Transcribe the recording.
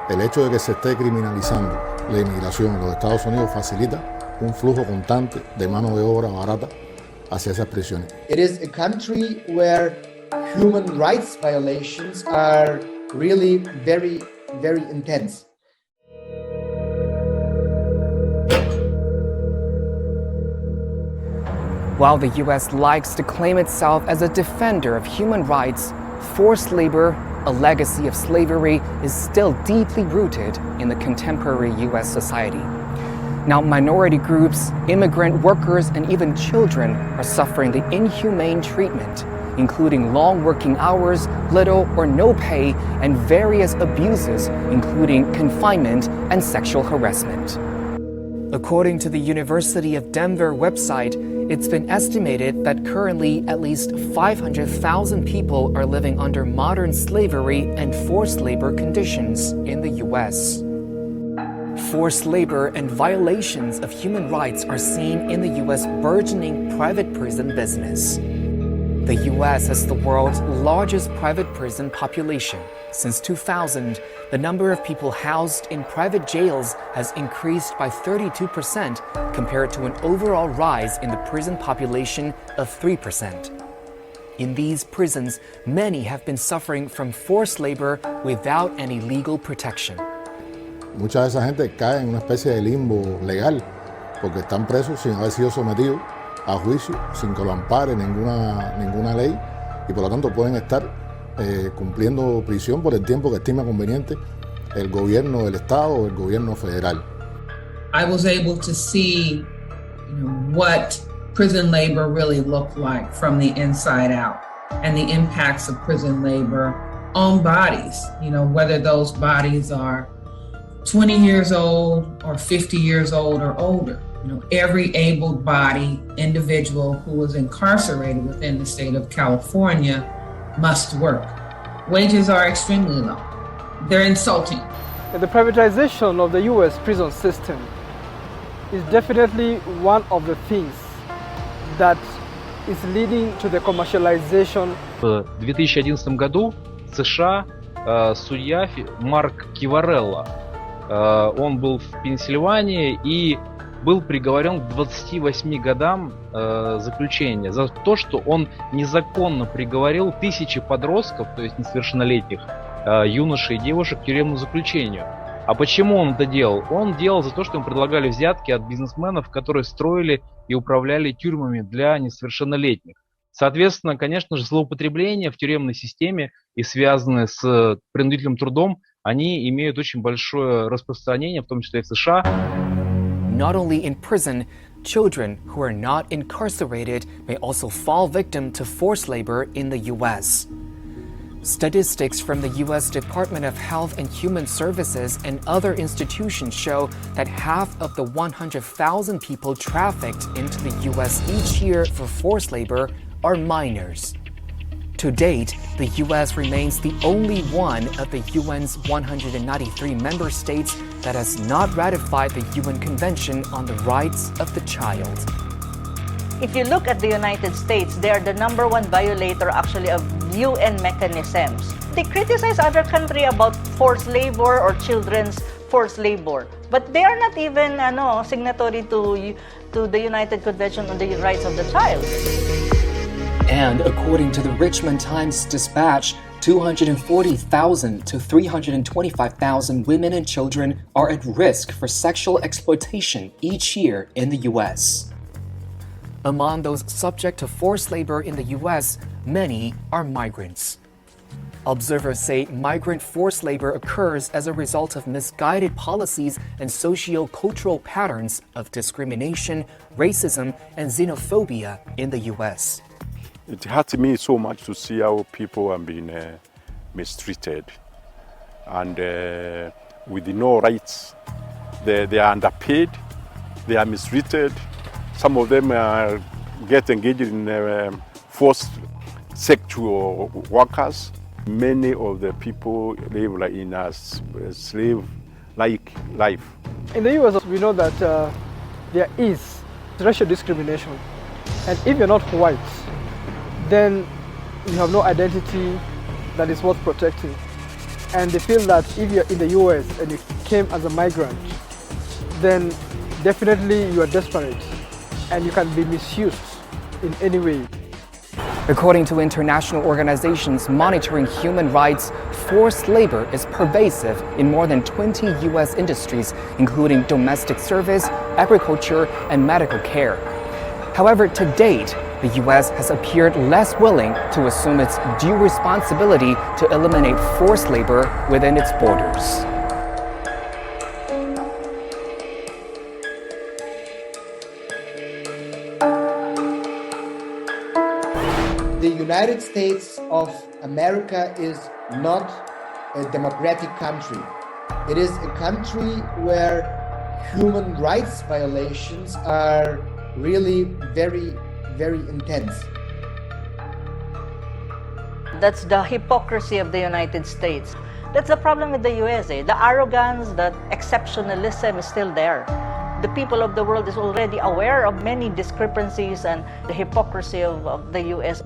El hecho de que se esté criminalizando la inmigración en los Estados Unidos facilita un flujo constante de mano de obra barata hacia esas prisiones. It is a country where human rights violations are really very, very intense. While the U.S. likes to claim itself as a defender of human rights, forced labor, a legacy of slavery, is still deeply rooted in the contemporary U.S. society. Now, minority groups, immigrant workers, and even children are suffering the inhumane treatment, including long working hours, little or no pay, and various abuses, including confinement and sexual harassment. According to the University of Denver website, it's been estimated that currently at least 500,000 people are living under modern slavery and forced labor conditions in the U.S. Forced labor and violations of human rights are seen in the U.S. burgeoning private prison business. The U.S. has the world's largest private prison population. Since 2000, the number of people housed in private jails has increased by 32% compared to an overall rise in the prison population of 3%. In these prisons, many have been suffering from forced labor without any legal protection. Mucha de esa gente cae en una especie de limbo legal porque están presos sin haber sido sometidos a juicio, sin que lo ampare ninguna ley, y por lo tanto pueden estar cumpliendo prisión por el tiempo que estima conveniente el gobierno del estado o el gobierno federal. I was able to see, what prison labor really looked like from the inside out, and the impacts of prison labor on bodies, whether those bodies are 20 years old or 50 years old or older. Every able-bodied individual who is incarcerated within the state of California must work. Wages are extremely low. They're insulting. The privatization of the U.S. prison system is definitely one of the things that is leading to the commercialization. В 2011 году в США судья Марк Киварелло, он был в Пенсильвании и был приговорен к 28 годам заключения за то, что он незаконно приговорил тысячи подростков, то есть несовершеннолетних юношей и девушек к тюремному заключению. А почему он это делал? Он делал за то, что ему предлагали взятки от бизнесменов, которые строили и управляли тюрьмами для несовершеннолетних. Соответственно, конечно же, злоупотребления в тюремной системе и связанные с принудительным трудом, они имеют очень большое распространение, в том числе и в США. Not only in prison, children who are not incarcerated may also fall victim to forced labor in the U.S. Statistics from the U.S. Department of Health and Human Services and other institutions show that half of the 100,000 people trafficked into the U.S. each year for forced labor are minors. To date, the U.S. remains the only one of the UN's 193 member states that has not ratified the UN Convention on the Rights of the Child. If you look at the United States, they are the number one violator actually of UN mechanisms. They criticize other countries about forced labor or children's forced labor, but they are not even signatory to the United Convention on the Rights of the Child. And according to the Richmond Times-Dispatch, 240,000 to 325,000 women and children are at risk for sexual exploitation each year in the U.S. Among those subject to forced labor in the U.S., many are migrants. Observers say migrant forced labor occurs as a result of misguided policies and socio-cultural patterns of discrimination, racism, and xenophobia in the U.S. It hurts me so much to see how people are being mistreated and with no rights. They are underpaid, they are mistreated. Some of them get engaged in forced sexual workers. Many of the people live in a slave-like life. In the U.S., we know that there is racial discrimination. And if you're not white, then you have no identity that is worth protecting. And they feel that if you're in the US and you came as a migrant, then definitely you are desperate and you can be misused in any way. According to international organizations monitoring human rights, forced labor is pervasive in more than 20 U.S. industries, including domestic service, agriculture, and medical care. However, to date, the U.S. has appeared less willing to assume its due responsibility to eliminate forced labor within its borders. The United States of America is not a democratic country. It is a country where human rights violations are really very, very intense. That's the hypocrisy of the United States. That's the problem with the USA. The arrogance, the exceptionalism is still there. The people of the world is already aware of many discrepancies and the hypocrisy of the US.